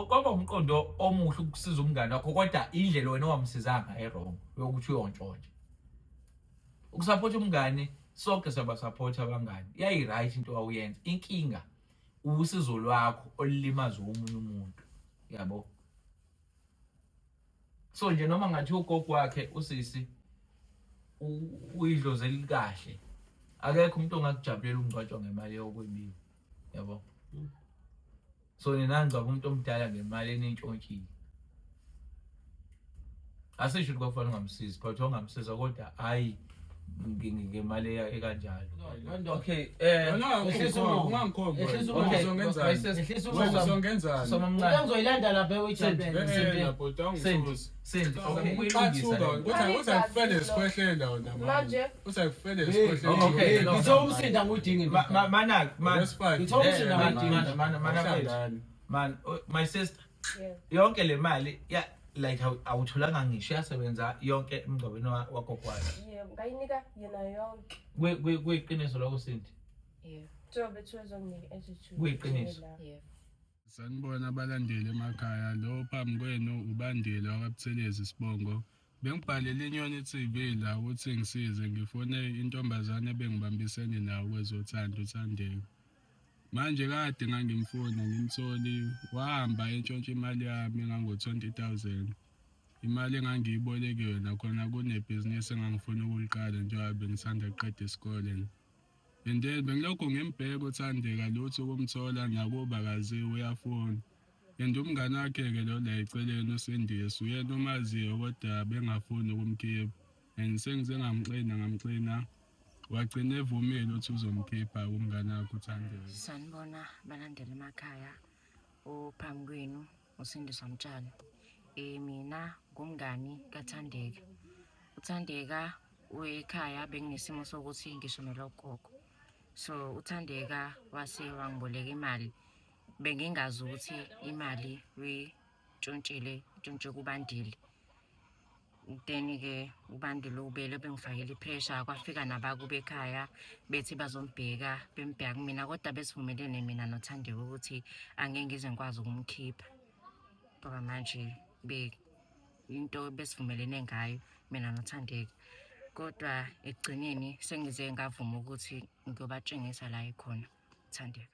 Kwaba umqondo omuhle ukusiza umngane wakho kodwa indlela wena owamsiza ngayo wrong yokuthi uyontshontsha. Ukusupport umngane sonke siyabasupport abangani. Right into awuyenza. Inkinga usizo lwakho olilimaza omunye umuntu. Yabo. So nje noma ngathi ugogo wakhe usisi uyidloze likahle. Akekho umuntu ongakujabulela umgcwatshwa ngemali yokwebiwa. Yabo. So ninangcwaba umuntu omdala ngemali enintshontshiwe. Asisho ukuthi kwafanele ungamsizi, but ongamsiza kodwa hayi ngemali ekanjalo. Okay, uzoyilanda lapha uyichapela man, my sister, yonke le mali like awutholanga ngisho yasebenza yonke emgcwabeni wakokwazi. Yebo, ngayinika yena yonke. Kuyiqiniso lokho Sinti? Yebo. So bethuzonika attitude. Kuyiqiniso. Yebo. Sanibona abalandeli emakhaya, lo phambi kwenu ubandile wakabuthelezi Sibongo. Bengibhalele iNyoni TV la ukuthi ngisize ngifone intombazane bengibambisene nawo kwezothando uThandeka. Manje kade ngangimfuna ngimtholi wahamba entshontsha imali yami engango-20,000. Imali engangiyiboleke yona khona kunebhizinisi engangifuna ukuliqala njengoba bengisanda kuqeda isikole. Bengilokhu ngimbheka uThandeka lutho ukumthola nakuba kaziwe uyafuna. Umngane wakhe-ke lo la eceleni uSindisi uyena umaziyo kodwa bengafuni ukumkhipha. Sengize ngamxina wagcina evumile ukuthi uzomkhipha umngane wakhe uThandeka. Sanibona balandeli emakhaya, uphambi kwenu uSindisi Mtshana. Mina ngumngani kaThandeka. uThandeka ekhaya benginesimo sokuthi ngishonelwa ugogo. So uThandeka wase wangiboleka imali. Bengingazi ukuthi imali uyitshontshile kubandile. Then-ke ubandile ubele bengifakela ipressure kwafika nabakube ekhaya bethi bazombheka bembheka mina kodwa besivumelene mina noThandeka ukuthi angeke ngize ngikwazi ukumkhipha. Ngoba manje into besivumelene ngayo mina noThandeka. Kodwa ekugcineni sengize ngavuma ukuthi ngiyobatshengisa la ekhona uThandeka.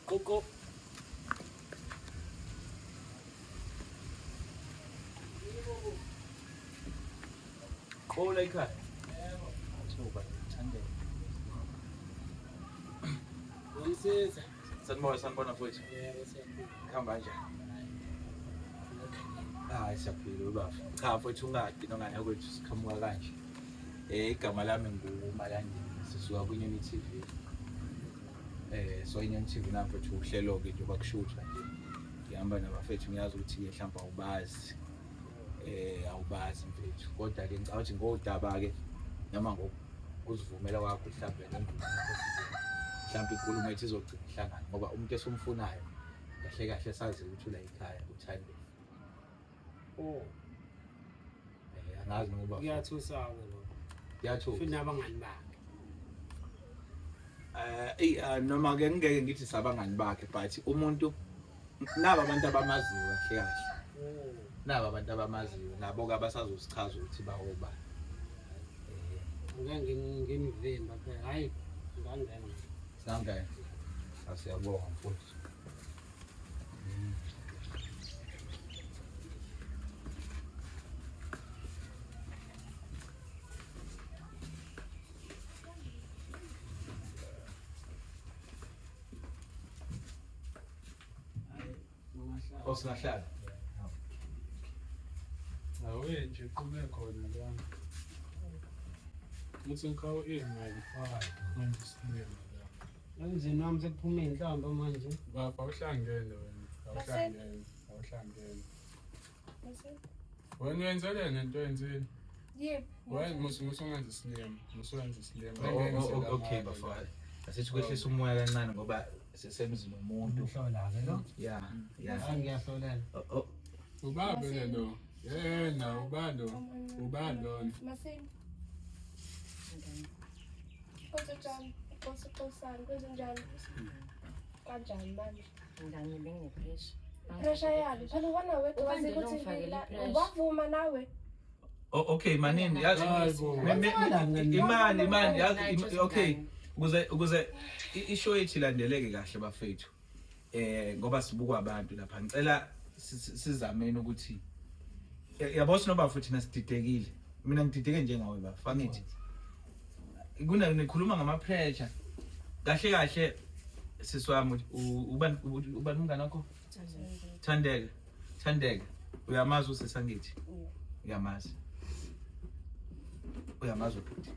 Koko. Kola ekhaya. Thuba Thandeka. Uyisiza. Sanibona mfowethu. Yebo, siyabona. Khamba kanjani? Siyaphila bafu. Cha mfowethu ungadi nongane yakwethu sikhamuka kanje. Igama lami nguMalandile sisuka kwiNyoni TV. So iNyoni TV namfowethu uhlelo-ke nje bakushutha nje. Ngihamba nabafethu ngiyazi ukuthi mhlawumbe awubazi. Awubazi mfethu. Kodwa-ke ngicabanga ukuthi ngodaba-ke noma ngokuzivumela kwakho mhlawumbe mhlawumbe inkulumo yethu izogcina ihlangana ngoba umuntu esumfunayo kahle kahle sazi ukuthi ula ekhaya uThandeka. Angazi ngoba Kuyathusa-ke lo. Kuyathusa. Ufuna abangani bakhe. Noma-ke ngeke ngithi sabangani bakhe but umuntu naba abantu abamaziyo kahle kahle. Naba abantu abamaziyo nabo-ke abasazosichaza ukuthi bawobani. Ngeke ngimvimba phela. Hayi, ngangena. Sangane. Asiyabonga mfowethu. Osingahlala. Awe nje kume khona la. Muthi ngikhawo imali manje sisimeme la. Emzini wami sekuphume inhlamba manje. Baba uhlangene wena. Awuhlangene. Bese. Wena wenzeleni into yenzeni? Yep. Well, musungenza isilema, musungenza isilema. Okay bafana. Asithi kwehlisa umoya kancane ngoba sesemzini umuntu. Ngihlola-ke lo. Yeah. Ngiyahlolela. Ubabele lo. Yena ubalo. Ubalo. Masini. Konsenjani? Konsenjani? Kwenzenjani? Kanjani manje? Ngani benginepressure. Pressure yalo. Phela ubona wethu wazi ukuthi wavuma nawe. Okay manini yazi imali yazi okay ukuze ishow yethu ilandeleke kahle bafethu ngoba sibuka abantu lapha ngicela sizameni ukuthi yabo sinoba futhi nasididekile mina ngidideke njengawe bafa ngithi nikhuluma ngama pressure kahle siswami ubani umngane wakho Thandeka uyamazi usesangithi uyamazi futhi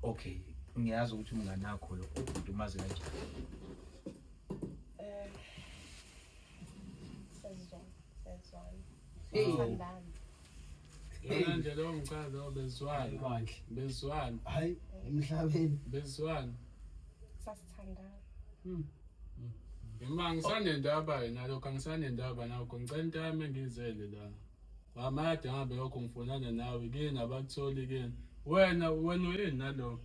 okay ngiyazi ukuthi umngane wakho lo udumaze kanjani Manje lo ngichaza bezwana. Hayi emhlabeni. Bezwana. Sasithandana. Ima ngisanendaba yena lokho ngisanendaba nakho ngicela into yami engizele la. Wamade ngabe lokho ngifunana nawe kini abakutholi kini. Wena uyini nalo?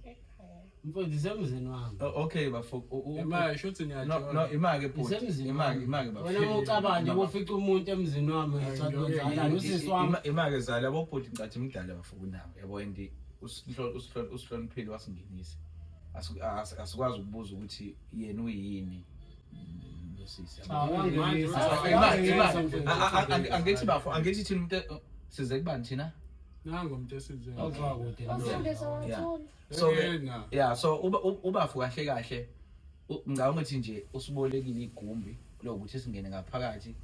Mfundisi emzini wami. Okay bafo Ima shuthi niyathola. No imake futhi imake bafo wena ucabanga ufica umuntu emzini wami ngicabanga usisi wami imake zala abobhuti ngicathi imidala bafo kunawe yabo ndi usihloniphile wasingenisa asikwazi ukubuza ukuthi yena uyini nosisi angithi bafo angithi thina umuntu size kubani thina nangu umuntu esize awuzakude so yeah so ubafu kahle ngicabanga ukuthi nje usibolekile igumbi lokuthi singene ngaphakathi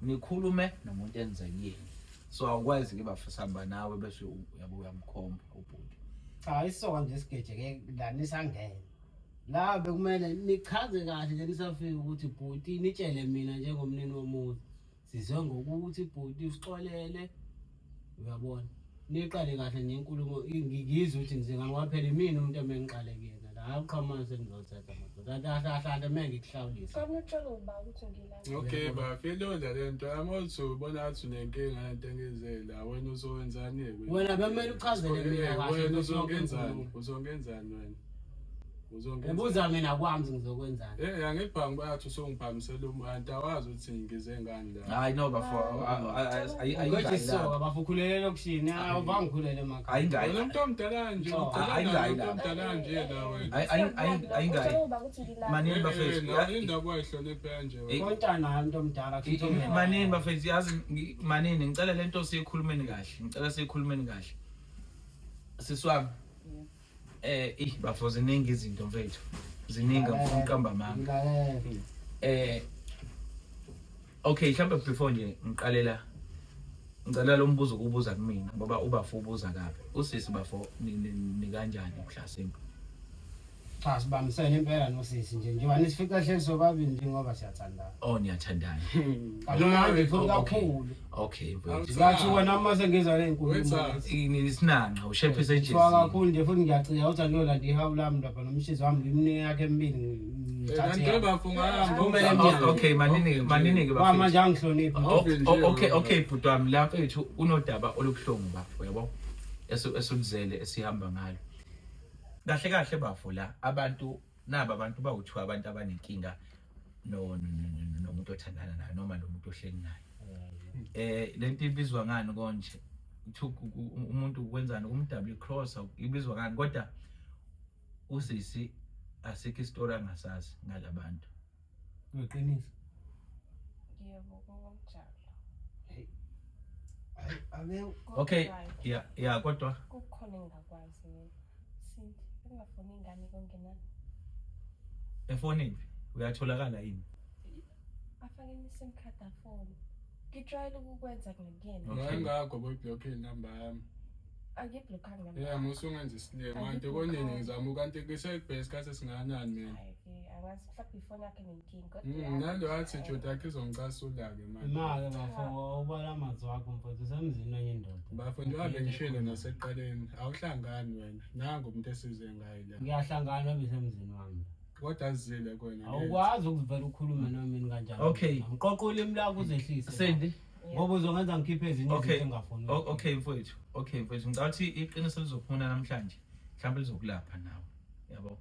nikhulume nomuntu enze yini so awukwazi ke bafusamba nawe bese yabo uyamkhomba ubhuti cha isoka nje sigejeke la nisangena la bekumele nichaze kahle nje nisafika ukuthi bhuti nitshele mina njengomnini womuntu sizwe ngokuthi bhuti usixolele uyabona niqale kahle nenkulumo ngizwe ukuthi ngizengaphela imini umuntu emengiqale kuyena la aqhamuka sengizothatha amadoda ahlala mengikuhlawulisa Kamutshela uba ukuthi ngilana. Okay bafilo lento amothi ubona ukuthi unenkinga lento engizela wena uzowenzani wena bemele uchazele mina kahle wena uzongenzani wena ubuza mina kwami ngizokwenzani angibhangi bathi usongiphamisela umuntu awazi ukuthi ngize ngani la hayi no bafo ayingayisoka bafukhulele lokushini awangikhulele emakhaya ayingayi umuntu omdala nje umuntu omdala nje la wena ayingayi Uba ukuthi ngilana. manini bafethu indaba wayihlonipha nje kontana umuntu omdala manini bafethu yazi manini ngicela lento siyikhulumeni kahle siswami bafo ziningi izinto mfethu ziningi umqamba manga okay mhlawumbe before nje ngicela lo mbuzo ukubuza kumina ngoba ubafo ubuza kabi usisi bafo ni kanjani mhlasimba cha sibambisene impela nosisi njengoba nisifika hle sobabili njengoba siyathandana niyathandana manje futhi kakhulu okay mfethu ngathi wena mase ngizwa le nkulumo isinanga ushephise nje kakhulu nje futhi ngiyaciya uthi angiyola ndihawu lami lapha nomshizi wami ngimnike yakhe emibili okay manini ke bafethu manje angihloniphi okay bhuti wami la mfethu unodaba olubuhlungu bafo yabo esuzele esihamba ngalo kahle bafo la abantu bawuthiwa abantu abanenkinga nomuntu othandana naye noma lo muntu ohleli naye lento ibizwa ngani konje umuntu ukwenzana umdouble cross ibizwa ngani kodwa usisi asikho istory angasazi ngalabantu uqinisa Yebo kunjalo. okay yeah kodwa Kukhona engakwazi mina. Sinti engafuni ingane kongenani. efonini uyatholakala yini Afake isim card afoni. Ngitryile ukukwenza ngekuyena. ngingakho boyiblock inamba yami Angiblockanga nami. Yeah, musungenza isilema. Kanti konini ngizama kanti kusekubheka isikhathi esingakanani mina. Hayi-ke, angazi mhlawumbe ifoni yakhe nenkinga. Kodwa Nalo athi Juda yakhe izongicasula-ke manje. Imali bafo ubala amazwi wakho mfowethu usemzini wenye indoda. Bafo njengoba bengishilo nasekuqaleni awuhlangani wena. Nangu umuntu esize ngayo la. Ngiyahlangana besemzini wami. Kodwa azile kwena. Awukwazi ukuvela ukhulume nomini kanjani. Okay. Ngiqoqa ulimi lakho uzehlise. Sendi. Ngoba uzongenza ngikhiphe ezinye Okay. izinto engafuni. Okay mfowethu. Okay mfowethu. Ngicathi iqiniso lizophuma namhlanje. Mhlawumbe lizokulapha nawe. Yabo.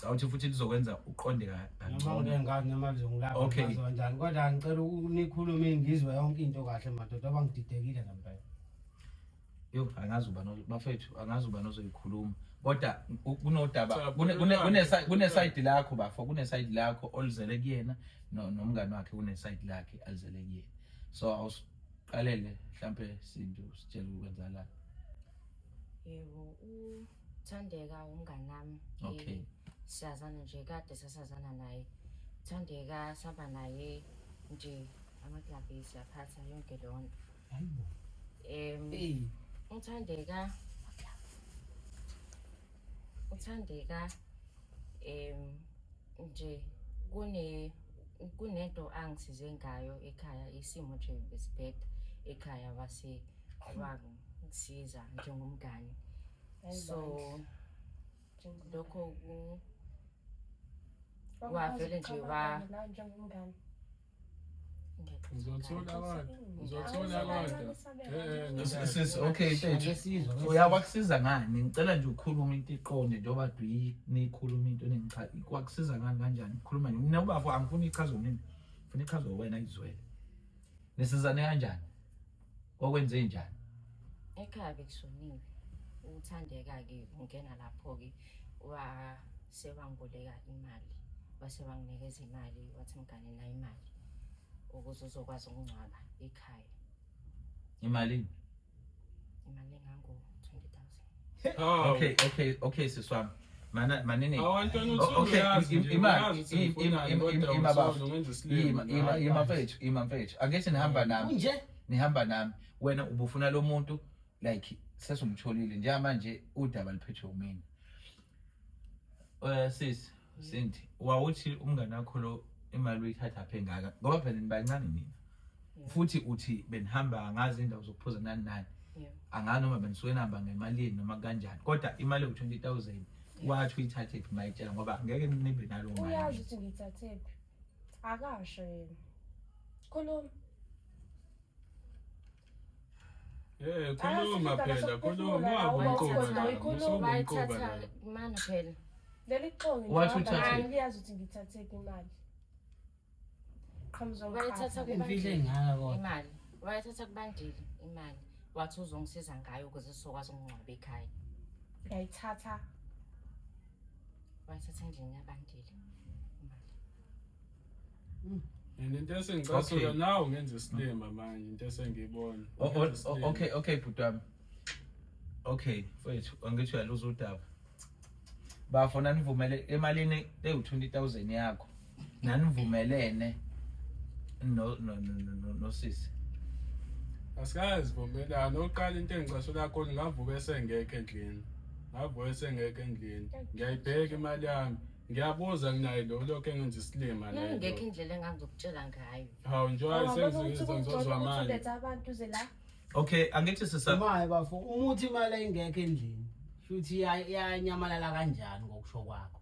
Awuthi futhi lizokwenza uqonde Noma kangcono. ngengazi nemali zongilapha Okay. kanjani. Kodwa ngicela unikhulume ngizwe yonke into kahle madoda abangididekile ngempela. Yo angazi uba bafethu angazi uba nozoyikhuluma. Kodwa kunodaba Cha, kune side lakho bafo kune side lakho olizele kuyena nomngane wakhe kune side lakhe alizele kuyena. So awusiqalele mhlambe Sintu sitshela ukwenza la. Yebo, uThandeka umngani wami. Okay. Siyazana nje kade sasazana naye. Thandeka saba naye nje amaklabhisi yaphatha yonke lonto. Hayibo. uThandeka nje kunento angisize ngayo ekhaya isimo nje besibhedla ekhaya wase wangisiza njengomngani. So lokho wavele nje njengomngani. Uzothola abantu. Sis okay mfethu. Uyawakusiza ngani? Ngicela nje ukukhuluma into iqonde njengoba nikhuluma into nengichaza. Kwakusiza ngani kanjani? Khuluma nini? Mina ubafo angifuni ichazo mina. Ngifuna ichazo wena izwele. Nisizane kanjani? Okwenze njani? ekhaya bekushoniwe. Uthandeka ke ungena lapho ke wasebangiboleka imali. Base banginikeza imali wathi mngane na imali ukuze uzokwazi ukungcwaba ekhaya. Imali Engango 20,000. Okay siswami. Manene. Awantwana Okay, ima mfethu. Angithi nihamba nami. Unje? Nihamba nami. Wena ubufuna lo muntu like sesumtholile nje manje udaba liphethwe umina. Sis, Sinti, wawuthi umngane wakho lo imali uyithatha phe ngaka. Ngoba phela nibancane nina. Futhi uthi benihamba ngazi indawo zokuphuza nani. Angani noma benisuke namba ngemali noma kanjani. Kodwa imali u20,000 wathi uyithathe phi mayitshela ngoba ngeke nibe nalo mali. Uyazi ukuthi ngithathe phi? Akasho yena. Khuluma. Khuluma phela, khuluma Wayithatha mana phela. Leli qongo Wathi uthathe? ngiyazi ukuthi ngithathe phi imali. Wayithatha Imfihlo engaka kodwa. imali. Wayithatha kubandile imali. Wathi uzongisiza ngayo ukuze sizokwazi ukungcwaba ekhaya. Ngiyayithatha. Wayithatha endlini yabandile imali. into esengicasula nawe ungenza isilema manje into esengiyibona. Okay butwami. Okay mfethu angithi uyaluza udaba. Bafona nivumele emalini ewu20,000 yakho. Nanivumelene no sisi. Asikazi vumelana oqala into engicasula khona ngavuka esengeke endlini. Ngavuka esengeke endlini. Ngiyayibheka imali yami. Ngiyabuza nginayo lokho engenza isilema la. Ngeke indlela engangizokutshela ngayo. Hawu njengoba sengizozwa manje. Letha abantu ze la. Okay angithi sisa. Maye bafo umuthi imali engekho endlini. Futhi yanyamalala kanjani ngokusho kwakho?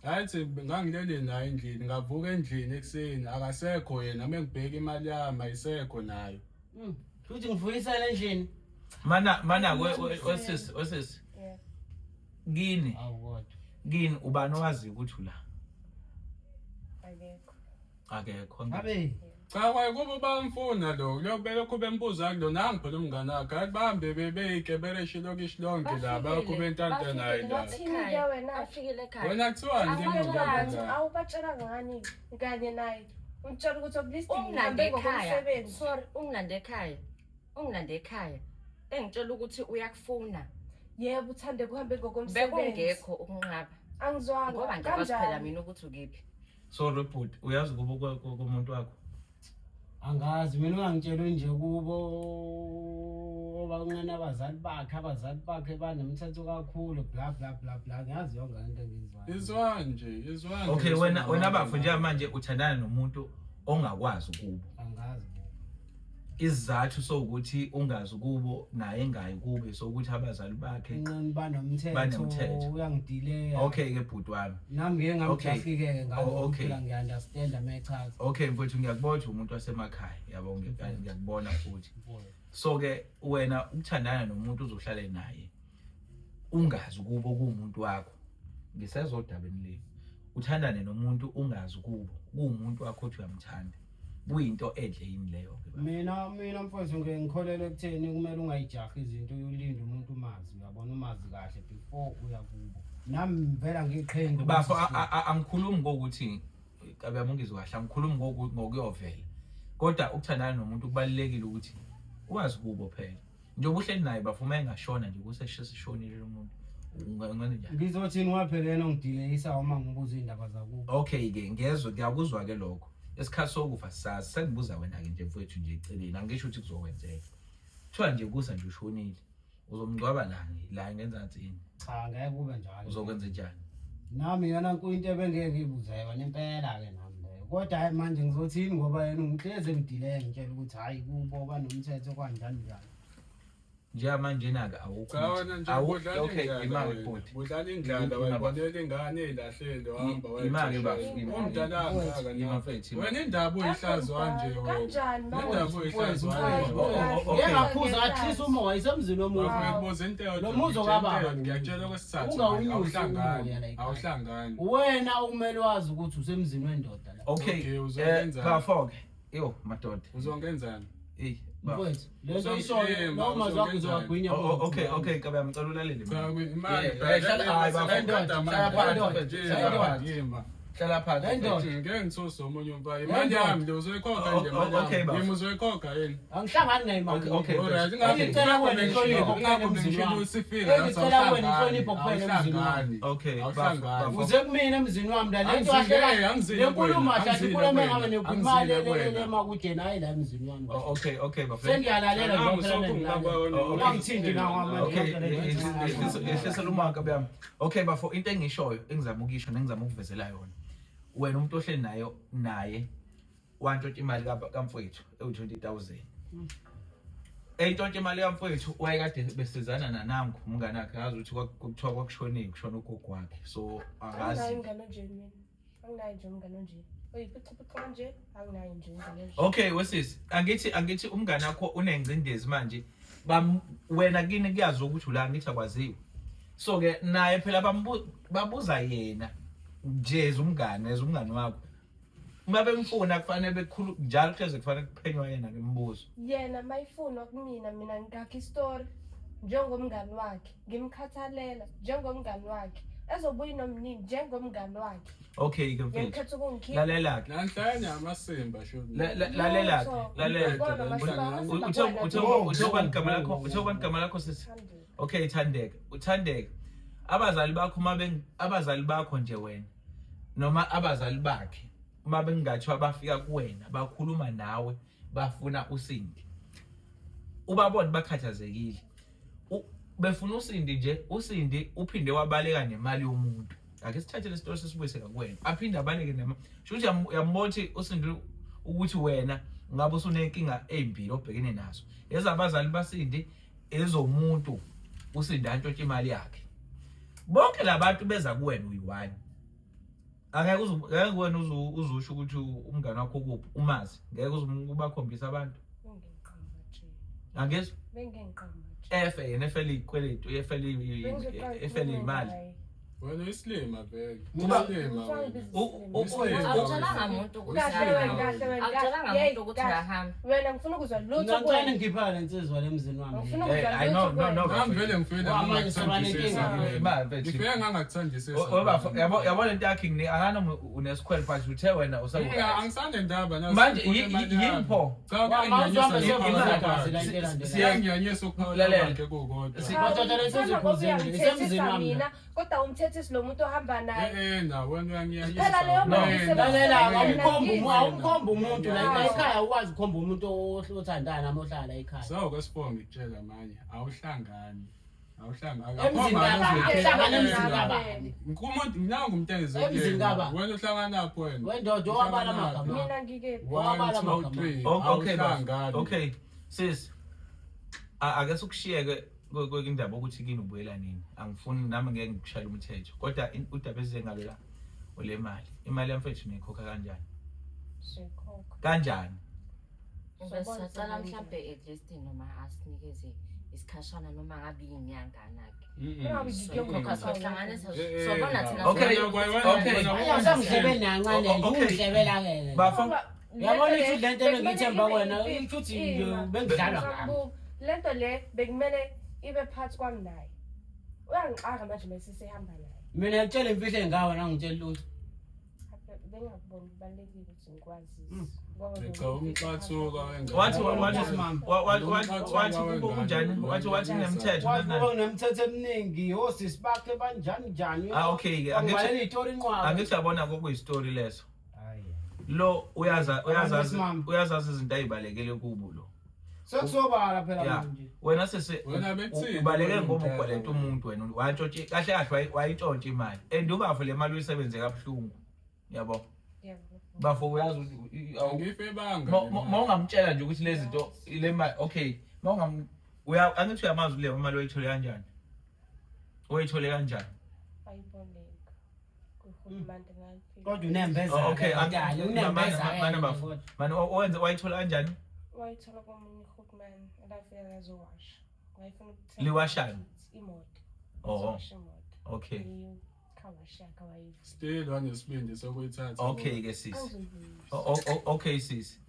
Hayithi ngangilele naye endlini ngavuka endlini ekseni akasekho yena mengibheka imali yami ayisekho nayo. Futhi ngifuyisela endlini. Mana wesisi. Yeah. Kini Awukodwa. kini ubani owazi ukuthi la? Akekho. Akekho. Cha kuba bamfuna lo lokho bembuza lo nangi phela umngane wakhe athi bahambe bebeyigebereshe lokishi lonke la bakho bentanta naye la. Thina wena Afikile ekhaya. Wena kuthiwa ndini awubatshela ngani kanye naye. Umtshela ukuthi okulistini Ungilande ekhaya. Sorry, ungilande ekhaya. Engitshela ukuthi uyakufuna. Yebo uthande kuhambe ngokomsebenzi. Bekungekho ukunqaba. Angizwanga. Ngoba ngiyakwazi phela mina ukuthi ukiphi. So report uyazi kuba komuntu wakho? Angazi mina ungangitshela nje kubo ngoba unqena abazali bakhe banomthetho kakhulu bla bla bla bla ngiyazi yonke into engizwayo. Izwa nje. Okay, wena bafu nje manje uthandana nomuntu ongakwazi ukubo. Angazi. Isizathu sokuthi ungazi kubo naye engayi kube sokuthi abazali bakhe Inqani banomthetho uyangidileya. Okay ke bhuti wami. Nami ngeke ngamjafike ngalo Okay. phela ngiunderstand amechaza. Okay mfowethu ngiyakubona umuntu wasemakhaya yabo ngiyakubona futhi. So ke wena ukuthandana nomuntu uzohlala naye ungazi kubo kuumuntu wakho ngisezodabeni le uthandane nomuntu ungazi kubo kuumuntu wakho othi uyamthanda kuyinto enhle yini leyo ke Mina mfowethu ngikholelwa ekutheni kumele ungayijahi izinto uyolinda umuntu umazi uyabona umazi kahle before uya kubo. Nami vela ngiqhenge bafo angikhulumi ngokuthi abamungizwe kahle angikhulumi ngokuyovela kodwa ukuthandana nomuntu kubalekile ukuthi wazi kubo phela njengoba uhleli naye bafuma engashona nje kuseshonile lo muntu ungenza njani ngizothini waphelena ongidileyisa uma ngibuza indaba zakubo. Okay ke ngezwe ngiyakuzwa ke lokho esikhathi sokufa sazi sengibuza wena ke nje mfowethu nje eceleni angisho ukuthi kuzokwenzeka kuthiwa nje kusa nje ushonile uzomngcwaba la ngenza ntsini Cha ngeke kube njalo. uzokwenza njani Nami yona kuyinto ebengeke ngibuzeka nempela ke nami leyo. Kodwa hayi manje ngizothini ngoba yena ungihleze ngidileye ngitshela ukuthi hayi kubo banomthetho kanjani njani. nje manje naka awukho okay imali futhi udlala indlala wayibonela ingane ezilahlele wahamba imali umdala imafethi wena indaba uyihlazo nje kanjani indaba uyihlazo ngiyakuphuza at least uma wayisemzini omuhle. Ubuza into Lo muzo kababa ngiyatshela kwesithathu awuhlangani wena ukumele wazi ukuthi usemzini wendoda la. okay uzokwenza bafoke yo madoda uzongenzani Mfowethu lezo ishoyo noma zakho uzogwinya okay kabe amcela ulalele imali hlala phansi ngeke ngithusa omunye umfana imali yami nje uzoyikhokha nje manje yimi uzoyikhokha yini angihlangani naye mama. Okay alright ngicela wena inhlonipho ngapha emzini wami. usifika Ngicela wena inhlonipho kuphela emzini wami. okay Uze kumina emzini wami la lento ahlela lenkulumo ahlathi ikhuluma ngabe nekhulumali emakudeni hayi la emzini wami. okay bafethu Sengiyalalela lokho phela ungangithinti nawo manje. ehlisa lumaka bami okay bafo into engishoyo engizama ukisho nengizama ukuvezela yona wena umuntu ohleli naye wantshontsha imali kamfowethu ewu20,000 eyintshontsha imali kamfowethu wayekade besizana nanangu umngane wakhe ngazi ukuthi kuthiwa kwakushonile kushona ugogo wakhe so angazi ingane nje mina anginayo nje umngane nje oyiphucuphucu nje anginayo nje ingane nje. Okay wesisi angithi umngane wakho unengcindezi manje wena kini kuyazi ukuthi ula ngithi akwaziwe so ke naye phela babuza yena nje umngane wakho uma bemfuna kufanele bekhulu njalo kuhleze kufanele kuphenywa yena ngemibuzo Yena mayifuna kumina mina ngakho istory njengomngane wakhe ngimkhathalela njengomngane wakhe ezobuya nomnini njengomngane wakhe. Okay ke mfethu Ngikhetha ukungikhipha lalela ke nanhlanya amasimba sho lalela uthe igama lakho sisi okay Thandeka abazali bakho nje wena noma abazali bakhe uma bengathiwa bafika kuwena bakhuluma nawe bafuna usindi ubabona bakhathazekile befuna usindi uphinde wabaleka nemali yomuntu ake sithathe lesitoro sesibuyiseka kuwena aphinde abaleke nemali shothi yambothi usindi ukuthi wena ngabe usunenkinga ezimbili obhekene nazo ezabazali basindi ezomuntu usindi antshontsha imali yakhe bonke labantu beza kuwena uyi1 angeke wena uzusho ukuthi umngane wakho kuphi umazi ngeke uzubakhombisa abantu angezwe yena efele ikweletu efele imali wena islima vele awutshelanga muntu ukuthi ahambe wena ngifuna ukuzwa lutho ngicela ngiphana insizwa lemzini wami. ngifuna ukuzwa I know ngami vele ngifela Ngifika ngangakuthandisisi yabona into yakhe ngini akana unesikhwele phansi uthe wena angisane ndaba manje yimpo siyangiyanyisa ukuphawula kwakhe kukodwa mina kodwa umthetho ubethi silomuntu ohamba naye na wena uyangiyangisa Phela leyo mali lalela Mina awumkhomba umuntu la ekhaya ukwazi ukhomba umuntu othandana noma ohlala la ekhaya so kwesibonga ngitshela amanye awuhlangani Emzini kabani kumuntu mina ngumntengeze Emzini kabani? wena uhlangana lapho wena wendoda owabala amagama mina ngike wabala 1 2 3 Okay sis ake sikushiyeke kwindaba ukuthi kini ubuyela nini angifuni nami ngeke ngikushayela umthetho kodwa udaba ezizengabe la ole imali yamfethu niyikhokha kanjani kanjani Besacala mhlambe at least noma asinikeze isikhashana noma ngabe inyangana-ke sokhokha sohlanganisa sobona thina ayawusamhlebeni nancane ungihlebela-ke yabona ukuthi lento engithemba kwena ukuthi bengidlalwa ngami lento le bekumele ibe phansi kwami naye uyangixaka manje mesisehamba naye mina ngitshela imfihlo engawe nangitshela lutho bengakuboni kubalulekile ukuthi ngikwazise wathi nemthetho nemthetho eminingi osisi bakhe banjani njani okay itori inqwaba angithi yabona kokuyistori leso lo uyazazi izinto ayibalekele kubo lo sekusobala phela manje wena ubaleke ngoba ugwaleta umuntu wena wantshontshe kahle kahle wayitshontsha imali and ubafu le mali uyisebenze kabuhlungu yabo bafo uyazi ngifebanga mawungamtshela nje ukuthi lezi zinto ile mali okay angithi uyamazi le mali oyithole kanjani oyithole kanjani ayiboleka kuhulumende ngayifika kodwa unembeza okay manje owenze wayithola kanjani wayithola komunye uhulumeni elafika ngazowasha wayifuna ukuthenga liwashani imoto okay khawashaka wayiva still wanesibindi sokuyithatha okay ke sisi okay sisi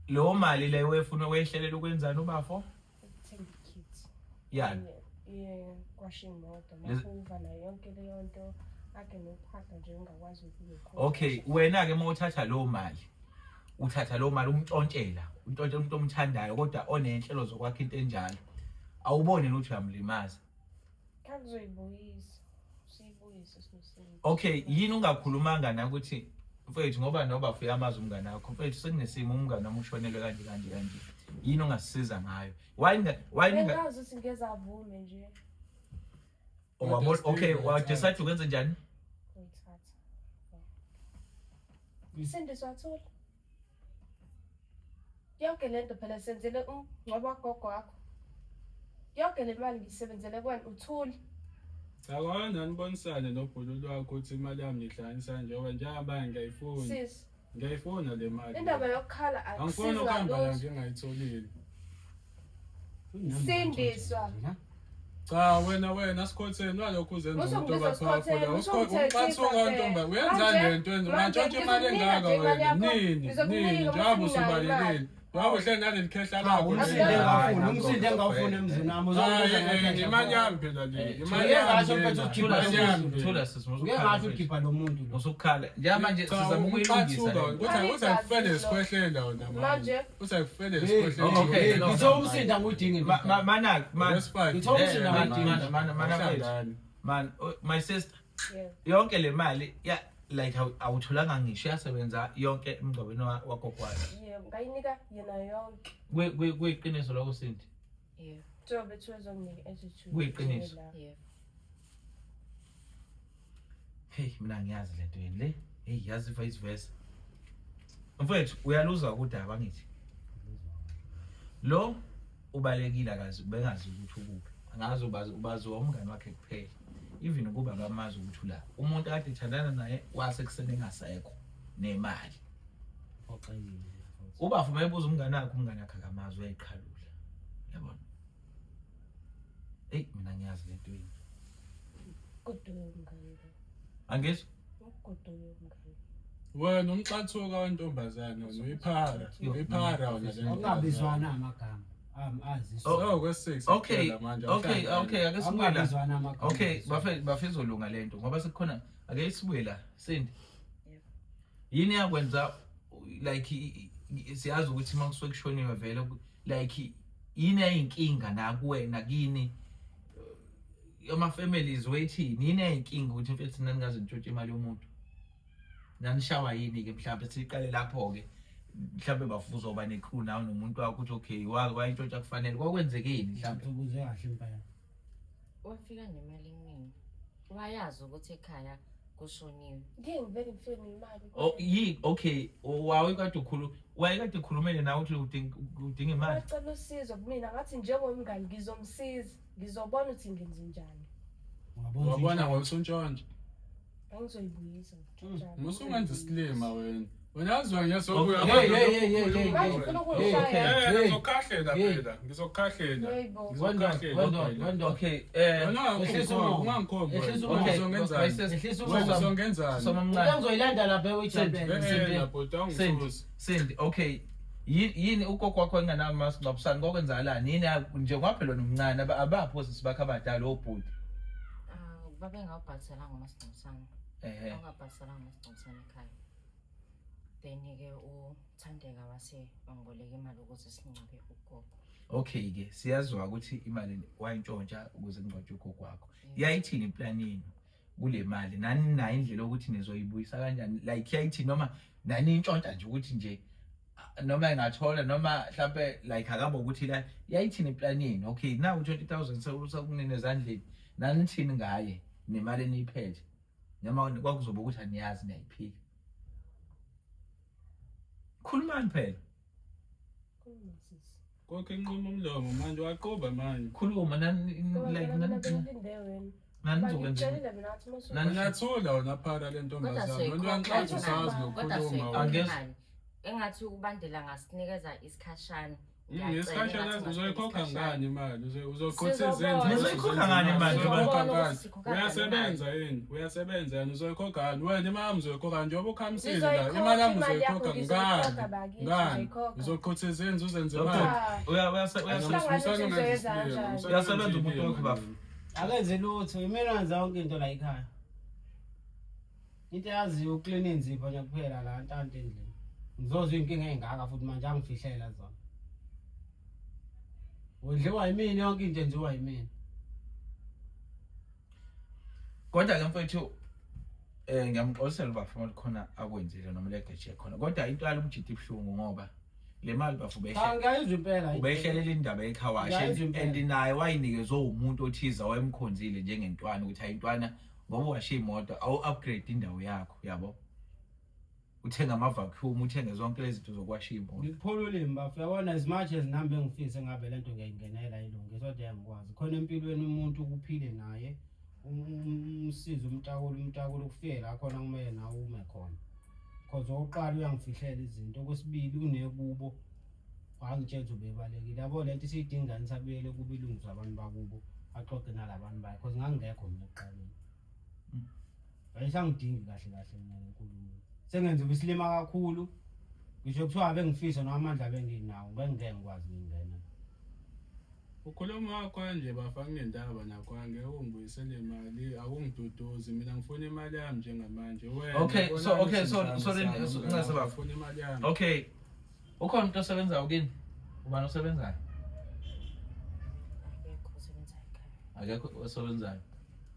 lo mali le wefuna wehlelela ukwenzani ubafo ukuthenga ikit yani kwasha imoto makuva nayo yonke leyo nto ake nophaka nje ungakwazi ukuyikhokha okay wena ke mawuthatha lo mali umntshontshela umuntu omthandayo kodwa onenhlelo zokwakha into enjalo awubone ukuthi uyamlimaza kakuzoyibuyisa siyibuyise sinosini okay yini ungakhulumanga na ukuthi mfethu ngoba fuya amazi umngane wakho mfethu sekunesimo umngane wami ushonelwe kanje yini ungasisiza ngayo why ngazi ukuthi ngeza avume nje okay decide ukwenza njani uyithatha isindiswa thola yonke lento phela senzele ngoba gogo wakho yonke le mali ngisebenzele kwena uthuli akwana nibonisane nobhululu wakho ukuthi imali yami ngihlanganisa njengoba njengabanye ngiyayifuna le mali indaba yokukhala angifuni ukuhamba la ngingayitholile sindiswa cha wena sikhotheni walokhu uzenza umuntu obaphawula uqhathuka ntomba uyenza lento ungantshontsha imali engaka wena nini njengoba usubalekile wabo hle naleli khehla lakho umsinde engafuni emzini wami imali yami phela le imali ngasho ukhipha lo muntu lo usukhala njamanje sizama ukuyilungisa uthi akufele isikhwehlela wena manje uthi akufele isikhwehlela okay ngithe umsinde angudingi man my sister yonke le mali like awutholanga ngisho yasebenza yonke emgcwabeni wakogwayo ngayinika yena yonke kuyiqiniso lokho Sindi Jobe thuzonginike attitude kuyiqiniso hey mina ngiyazi lento yini le hey yazi vice versa mfethu uyaluza ukudaba ngithi lo ubalekile akazi bengazi ukuthi ukuphi angazi ubazi umngane wakhe kuphela even kuba ngamazi ukuthi la umuntu akade ethandana naye wase kusene engasekho nemali ubafu mayebuza umngane wakhe akamazi uyayiqhalula yabona mina ngiyazi lento yini kudume umngane angithi kudume umngane wena umxathuka wentombazane uyiphara wena ungabizwana amagama okay akesibuyela okay bafezolunga lento ngoba sekukhona ake isibuye la Sindi yini yakwenza like siyazi ukuthi makusuke kushoniwe vele like yini ayinkinga nakuwena kini ama-families wethini yini ey'nkinga ukuthi mfethu naningaze nitshontshe imali yomuntu nanishawa yini-ke mhlawumbe siqale lapho-ke mhlawumbe bafuza uba ne-crew nawe nomuntu wakho ukuthi okay wayintshontsha kufanele kwakwenzekeni mhlawumbe ukuze kahle impela wafika nemali eningi wayazi ukuthi ekhaya kushoniwe ngeke ngivele ngifike ngemali okay wayekade ukhulumele nawe ukuthi udinga imali wacela usizo kumina ngathi njengomngani ngizomsiza ngizobona ukuthi ngenze njani wabona ngomsuntshontshe angizoyibuyisa musungenza isilima wena yazwa ngesokuya manje ufuna ukungishaya ngizokhahlela phela ngizokhahlela okay uzoyilanda lapha Sendi okay yini ugogo wakho enganamabusani kokwenzakalani yini nje kwaphela nomncane abaphosisi bakhe abadala obhuti babe ngawubhaliselanga umasingcwabisane ongabhaliselanga umasingcwabisane ekhaya then-ke uThandeka wase wangiboleka imali ukuze singcwabe ugogo okay-ke siyazwa ukuthi imali wayintshontsha ukuze ngcwatshwe ugogo wakho yayithini implan yenu kule mali nani nayo indlela yokuthi nizoyibuyisa kanjani like yayithini noma nani intshontsha nje ukuthi nje noma engathola noma mhlawumbe like akabo ukuthi la yayithini implan yenu okay now 20,000 sekukunene ezandleni nani nithini ngaye nemali eniyiphethe noma kwakuzoba ukuthi aniyazi niyayiphika khulumani phela konke inquma umlomo manje waqoba manje khuluma nanizokwenza wona phara le ntombazane wena uyanqaza usazi nokukhuluma engathi ukubandela ngasinikeza isikhashana ngesikhathi uzoyikhokha ngani imali uzoqotha nizoyikhokha ngani imali uyasebenza yini uzoyikhokha ngani wena imali uzoyikhokha njengoba ukhamisile la imali yami uzoyikhokha ngani uzoqotha izenzo uzenze imali uyasebenza umuntu wakho bafu akenze lutho imina wenza yonke into la ekhaya into yaziyo uklina inzipho nje kuphela la ntanto endlini ngizozwa inkinga engaka futhi manje angifihlela zona udliwa yimini yonke into enziwa yimini kodwa ke mfethu ngiyamxolisela bafuna khona akwenzile noma legeje khona kodwa into yalo umjidi ibhlungu ngoba le mali bafu ngiyayizwa impela ubehlelela indaba ekhawashe and naye wayinikezwe umuntu othiza wayemkhonzile njengentwana ukuthi ayintwana ngoba washiya imoto awu-upgrade indawo yakho yabo uthenga ama-vacuum uthenge zonke lezi zinto zokwasha imoto ngikupholule mbafu yabona as much as nami engifise ngabe lento ngiyayingenela yilungi kodwa ngikwazi khona empilweni umuntu ukuphile naye umsiza umtakulu kufike la khona kumele nawe ume khona because oqala uyangifihlela izinto okwesibili kunekubo wangitshela ubebalekile yabo lento siyidinga nisabuyele kuba ilungisa abantu bakubo axoxe nalabantu bayo because ngangekho mina eqaleni ayisangidingi kahle mina enkulumo sengenza ubisilima kakhulu ngisho kuthiwa bengifisa namandla benginawo bengeke ngikwazi ngingena ukhuluma wakho nje bafaka nendaba nakwange ungibuyisele imali akungiduduzi mina ngifuna imali yami njengamanje wena okay so ngingafuna imali yami okay ukhona umuntu osebenzayo kini ubani osebenzayo akekho osebenzayo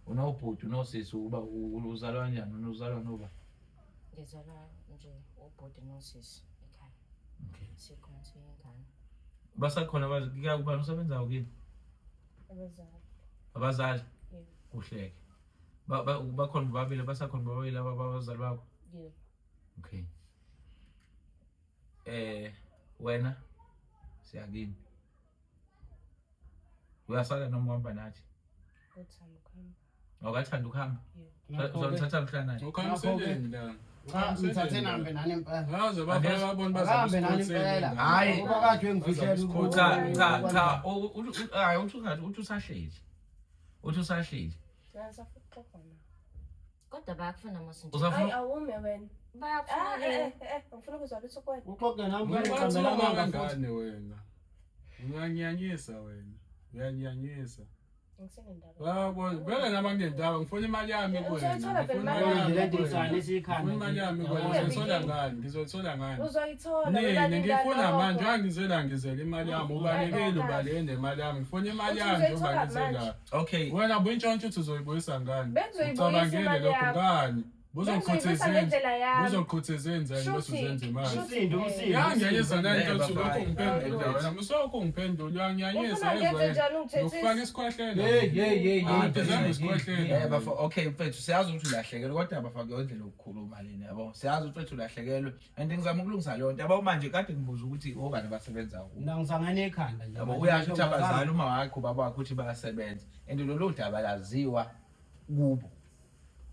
unobhuti unosisi uba uzalwa kanjani unozalwa noba ngizalwa nje ubhuti nosisi ekhaya okay sikhona siyingane basakhona ubani osebenzayo kini abazali kuhleke bakhona babili basakhona babili abazali bakho okay wena siyakini uyasala noma uhamba nathi awukathanda ukuhamba uzolithatha mhlanayo ukhamiseleni la ngithathe nambe nani impela hazo bafaka babona bazabisiphothela hayi kuba kade engifihlela uthi usahleli kodwa bayakufuna hayi awume wena ngifuna ukuzwa lutho kwena uxoxe nami ngani wena uyanyanyisa Yabo, vele nama ngendaba ngifuna imali yami kuwena. Uzoyithola phela imali Ngifuna yami. Le nto isana esikhanda. ngifuna imali yami kuwena. Ngizothola ngani? Ngizothola ngani? Uzoyithola Nini ngifuna manje angizela imali yami ubalekile ubale nemali yami. Ngifuna imali yami njengoba ngizela. Okay. Wena buyintshontsho uthi uzoyibuyisa ngani? Bengizoyibuyisa Ucabangile imali lokho yami. ngani? Bengizoyibuyisa ngendlela yami. Buzoqhuthezeni njani bese uzenza imali? Umsindo. Yangiyanyisa nento Yebo, uthi lokho bafana. ngiphendula wena. Musokho ungiphendula uyangiyanyisa Ufuna ngenze njani ungithethisa? ngokufaka isikhwehlela. Hey. Ngizama isikhwehlela. Bafo okay mfethu siyazi ukuthi ulahlekelwe kodwa bafake indlela yokukhuluma lena yabo. Siyazi ukuthi ulahlekelwe and ngizama ukulungisa leyo nto. Yabo manje kade ngibuza ukuthi obani abasebenza ku. Mina ngisangane ekhanda nje. Yabo uyasho ukuthi abazali uma wakho baba wakho ukuthi bayasebenza and lolu daba laziwa kubo.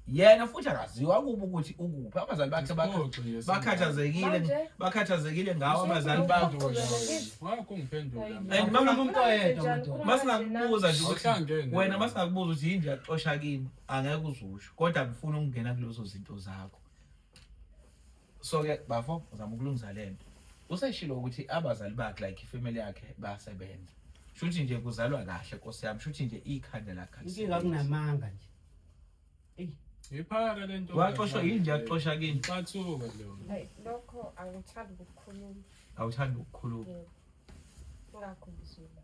Yena futhi akaziwa kubo ukuthi ukuphi abazali bakhe bakhathazekile ngawo abazali bakho. Wakho ungiphendula. And umuntu oyedwa masingakubuza nje ukuthi Uhlangene. wena masingakubuza ukuthi yini nje yaxosha kimi angeke uzusho kodwa ngifuna ukungena kulezo zinto zakho. So ke bafo uzama ukulungisa lento. Useshilo ukuthi abazali bakhe like ifamily yakhe bayasebenza. Shuthi nje kuzalwa kahle Nkosi yami shuthi nje ikhanda lakhe. inkinga kunamanga nje. Iphara lento. Waxoshwa yini nje yaxosha kini? Bathuka lo. Hayi, lokho angithandi ukukhuluma. Awuthanda ukukhuluma. Yebo. Ngakho ngizula.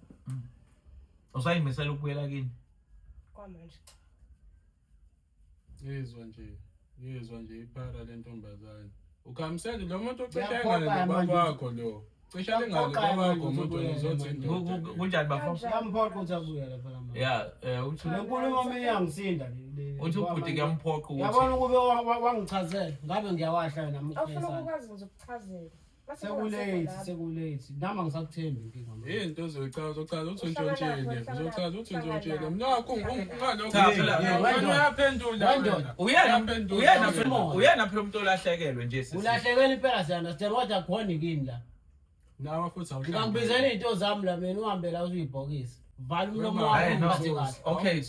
Usayimisela ukubuyela kini? Kwamanje. Yezwa nje iphara lentombazane. Ukhamisele lo muntu ocishe Uyaphoqa engale manje. babakho lo. Cishe engale babakho umuntu ozothi indoda. Kunjani bafo? Yamphoqa ukuthi abuye lapha manje. Yeah, uthi Le nkulumo mina iyangisinda uthi ubhuti kuyamphoqa ukuthi yabona ukube wangichazela ngabe ngiyawahla nami Awufuna ukufesa. ukwazi nje ukuchazela. Sekulate nama ngisakuthembi inkinga manje. Into ozoyichaza uchaza uthi untshontshelile. Uzochaza uthi untshontshelile. Nakho ungalokho. Cha, phela, Uyaphendula. uyena phela umuntu olahlekelwe nje sisi. Ulahlekela impela siyana sithela kodwa akhona ikini la. Nawe futhi Ngangibizela izinto zami la mina uhambe la uzuyibhokisi. Vala umlomo Hayi, no. wakho uphathe kahle. Okay.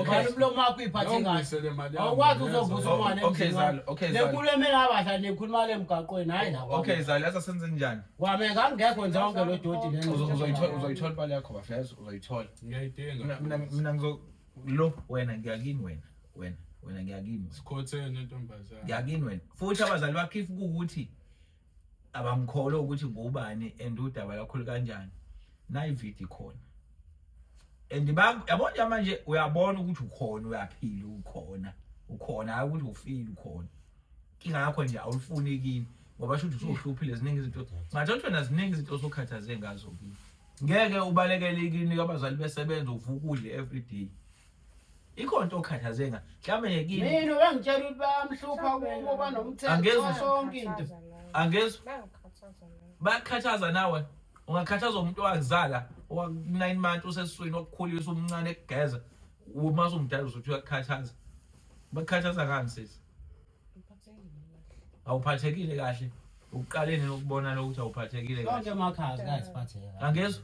Vala umlomo wakho uyiphathe kahle. Awukwazi uzovusa umwana Okay, emzini Zalo. wakho. Okay, Le Zalo. nkulumo enabahla nekhuluma le emgaqweni hayi la. Okay, Zalo, yasa senze njani? Wame ngangekho nje onke lo doti le. Uzoyithola imali yakho bafeza, uzoyithola. ngiyayidinga. Mina lo wena ngiyakini wena ngiyakini. Sikhothene intombazane. Ngiyakini wena. Futhi abazali bakhe if ukuthi abamkholo ukuthi ngubani and udaba lakho kanjani. Na ivideo khona. And yabona manje uyabona ukuthi ukhona uyaphila ukhona hayi ukuthi ufile ukhona. Inga yakho nje awulifuni kini ngoba shuthi uzohluphile eziningi izinto. Ngathi wena ziningi izinto osukhathaze ngazo kini. Ngeke ubalekele kini abazali besebenza uvuka udle every day. Ikhonto okhathaze nga. Mhlambe nje kini. Mina bengitshela ukuthi bayamhlupha kubo banomthetho sonke into. Angezwa bakhathaza nawe. Ungakhathaza umuntu owakuzala owa9 months usesiswini okukhulisa umncane ekugeza uma usumdala uzothi uyakhathaza. Bakhathaza ngani sisi? Awuphathekile kahle. Uqaleni ukubona ukuthi awuphathekile Sonke kahle. emakhaya kayisiphatheka. Angezwa?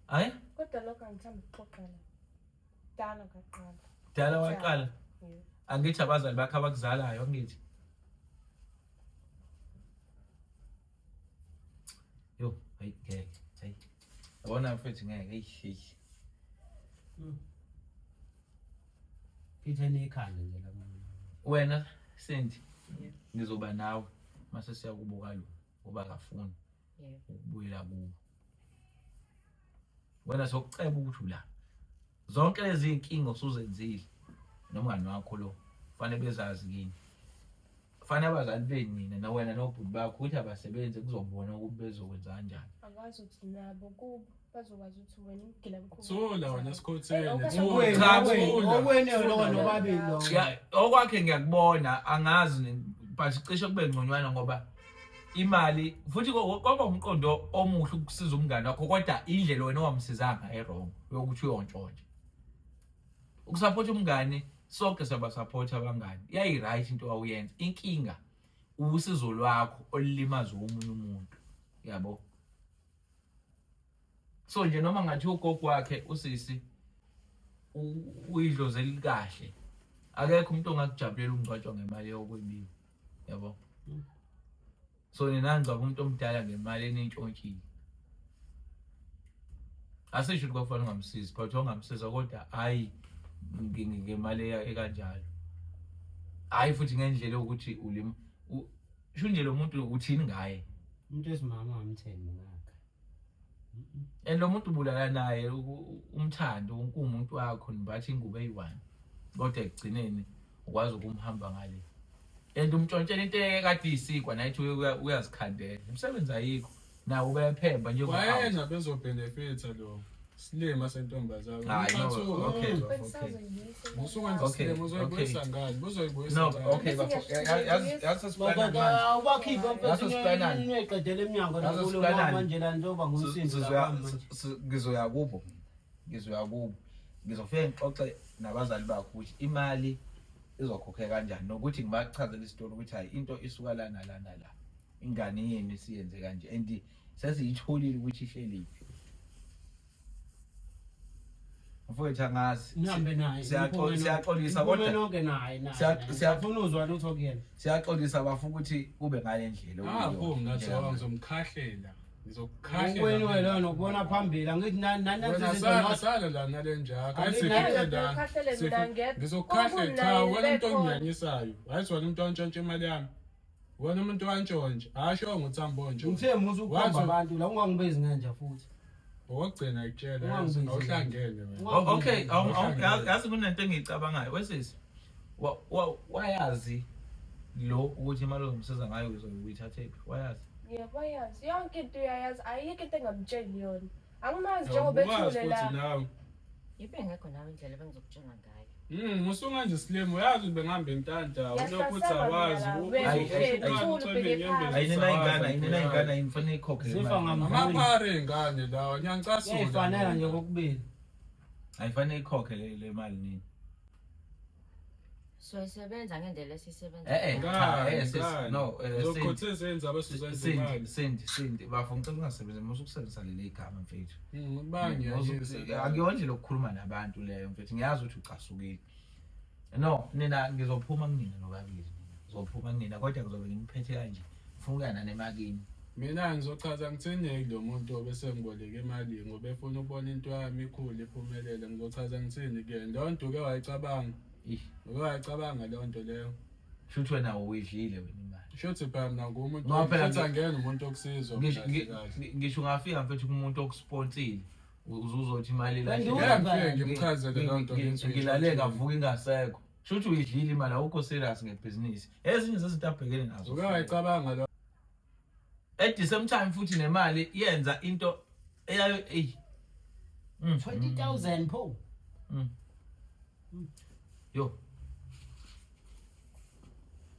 Hayi? Kodwa lokho angithandi ukuxoxela. Dala kaqala. Dala waqala. Yebo. Angithi abazali bakhe abakuzalayo ngithi. Yo, hayi ngeke. Hayi. Yabona mfethu ngeke. Hey. Phithene ikhanda nje la. Wena Sendi ngizoba nawe mase siyakubuka lo ngoba akafuni ukubuyela kuwo. Wena sokuceba ukuthi ula. Zonke lezi inkingo osuzenzile nomngani wakho lo kufanele bezazi kini. Kufanele abazali beni na wena nobhuti bakho ukuthi abasebenze kuzobona ukuthi bezokwenza kanjani. Akwazi ukuthi nabo kubo bazokwazi ukuthi wena igila mkhulu. Thola wena sikhothene. Okwene lo nobabili lo. Ya okwakhe ngiyakubona angazi but cishe kube ngconywana ngoba imali futhi kwaba umqondo omuhle ukusiza umngane wakho kodwa indlela wena owamsizanga errong yokuthi uyontshontsha. Ukusupport umngane sonke siyabasupport abangani. Iyayi right into awuyenza. Inkinga usizo lwakho olimaza umunye umuntu. Yabo. So nje noma ngathi ugogo wakhe usisi uyidlozela kahle. Akekho umuntu ongakujabulela umgcwatshwa ngemali yokwebiwa. Yabo. So nina ngicabanga umuntu omdala ngemali enintshontshiwe. asisho ukuthi kwafanele ungamsizi but ongamsiza kodwa hayi ngemali ekanjalo hayi futhi ngendlela ukuthi ulimi sho nje lo muntu uthini ngaye umuntu esimama amthembi ngakho and lo muntu ubulala naye umthando umuntu wakho nibathi ingubo eyi1 kodwa ekugcineni ukwazi ukumhamba ngale and umtshontshela into ekade isikwa nayithi uyazikhandela umsebenzi ayikho nawo ubephemba nje wayena bezobenefita lo silima sentombazana hayi no okay musuka nje uzoyibuyisa ngani buzoyibuyisa no okay Kodwa ubakhipha mfethu niyeqedela eminyango nakulo manje la njengoba ngumsindi ngizoya kubo ngizofika ngixoxe nabazali bakho ukuthi imali izokhokhe kanjani nokuthi ngibachazela isitori ukuthi hayi into isuka lana ingane yenu siyenze kanje and sesiyitholile ukuthi ihleliphi mfowethu angazi nihambe naye siyaxolisa kodwa nonke naye siyafuna uzwa lutho kuyena siyaxolisa bafuna ukuthi kube ngale ndlela ngizomkhahlela ngizokukhahlela wena wena nokubona phambili angithi sala la nalenjaka ngizokukhahlela cha wena umuntu ongiyanyisayo hayi wena umuntu ontshontsha imali yami wena umuntu wantshontsha asho nguthambo nje ngithe musu ukuhamba abantu la ungangibezi nganja futhi okugcina ikutshela awuhlangene wena okay yazi kunento engiyicabangayo wesisi wayazi lo ukuthi imali ozomsiza ngayo uyithathephi wayazi yebo bayazi yonke into uyayazi ayikho into engamtsheli yona angimazi njengoba ethule la ibengekho nawe indlela bengizokutshela ngayo musunga nje silimo uyazi ube ngihamba intanda unokuthi awazi ayinena ingane imfanele ikhokhe zifa ngamfuni amaphare ingane lawa nyancasula ifanele nje kokubili ayifanele ikhokhe le mali nini soyisebenza ngendlela esisebenza no zokhotheza enza abasuzenza imali sindi bafuna ngicela ungasebenzi musu ukusebenzisa leli igama mfethu bangiyayisa akuyonje lokukhuluma nabantu leyo mfethu ngiyazi ukuthi ucasukile no nina ngizophuma kunina nokabili ngizophuma kunina kodwa kuzobe ngiphethe kanje ufuna ukuyana nemakini mina ngizochaza ngithini lo muntu obese ngiboleka imali ngoba efuna ukubona into yami ikhulu iphumelele ngizochaza ngithini ke ndonto ke wayicabanga uyayicabanga leyo nto leyo shuthi wena uyidlile wena imali shothi phela ngumuntu ophetha ngene umuntu okusizwa ngisho ngafika mfethu kumuntu okusponsile uzothi imali la ngimchazele leyo nto ngilale ngavuka ingasekho shuthi uyidlile imali awukho serious ngebhizinisi ezinye zezinto abhekene nazo uyayicabanga lo at the same time futhi nemali yenza into eyayo 20,000 pho yo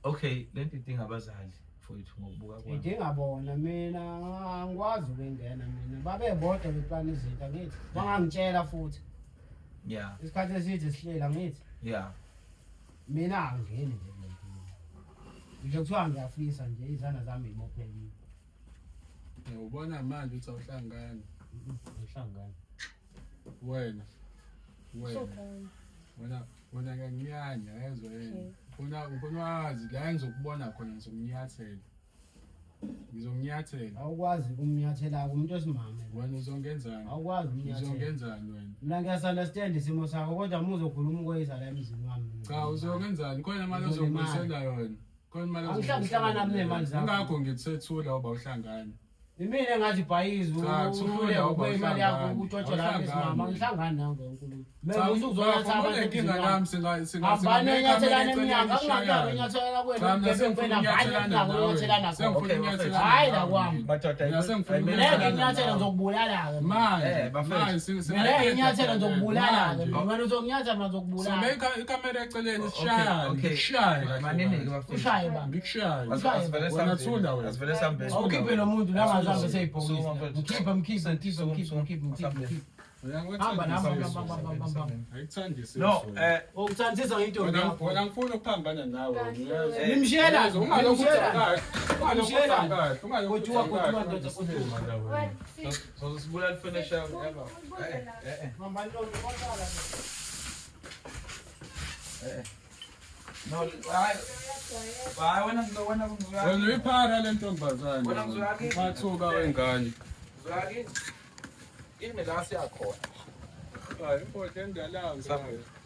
okay lento idinga abazali mfowethu ngokubuka kwami ngingabona mina angikwazi ukungena mina babebodwa beplana izinto ngithi bangangitshela futhi yeah isikhathi eside sihlela ngithi yeah mina angingeni nje nje kuthiwa ngiyafisa nje izandla zami ibophekile ubona manje uthi awuhlangani uhlangana wena wena ngiyanya yezwe yena ufuna wazi la ngizokubona khona ngizomnyathela awukwazi ukumnyathela umuntu esimame wena uzongenzani awukwazi ukumnyathela uzongenzani wena mina ngiyasunderstand isimo sakho kodwa uzokhuluma ukweza la emzini wami cha uzongenzani khona imali ozongibuyisela yona khona imali angihlangana nemali zakho ngakho ngithethula oba uhlangana imina ngathi bhayizi uhlule ukuyimali yakho utshotshwa la esimama ngihlangana nawe uNkulunkulu mina uzozonatha inkinga nami abane enyathelana eminyaka angahlala enyathelana kwena ngempela ngiyathelana hayi la kwami mina inyathelo ngizokubulala-ke mina inyathelo ngizokubulala-ke mina uzonginyathela mina ngizokubulala so ikamera eceleni ushaye wena thula wena awukhiphe lo muntu langazabe seyibhokisa mkhiphe hamba no ukuthandisa ngento wena ngifuna ukuphambana nawe nimshiyela so sibulala finish out no hayi wena iphara lentombazane mathuka wengane ini la siyakhona Hayi import endalayo. Safika.